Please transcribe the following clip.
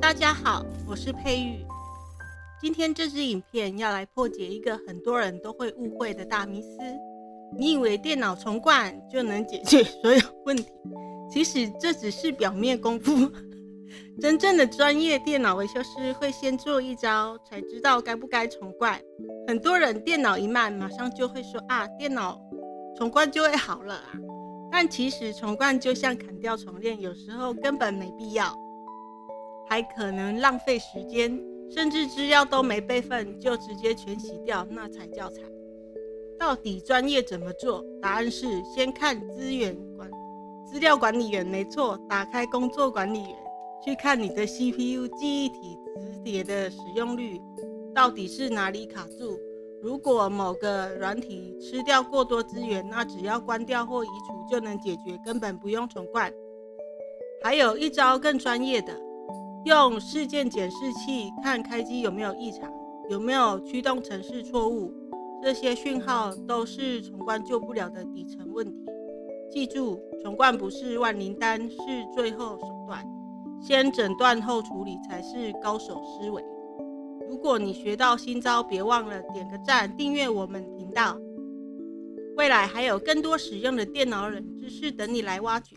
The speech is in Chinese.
大家好，我是佩玉。今天这支影片要来破解一个很多人都会误会的大迷思。你以为电脑重灌就能解决所有问题，其实这只是表面功夫。真正的专业电脑维修师会先做一招，才知道该不该重灌。很多人电脑一慢，马上就会说电脑重灌就会好了啊。但其实重灌就像砍掉重练，有时候根本没必要，还可能浪费时间，甚至资料都没备份就直接全洗掉，那才叫惨。到底专业怎么做？答案是先看资料管理员，没错，打开工作管理员，去看你的 CPU 记忆体磁碟的使用率到底是哪里卡住。如果某个软体吃掉过多资源，那只要关掉或移除就能解决，根本不用重灌。还有一招更专业的，用事件检视器看开机有没有异常，有没有驱动程式错误，这些讯号都是重灌救不了的底层问题。记住，重灌不是万灵丹，是最后手段，先诊断后处理才是高手思维。如果你学到新招，别忘了点个赞，订阅我们频道。未来还有更多实用的电脑冷知识等你来挖掘。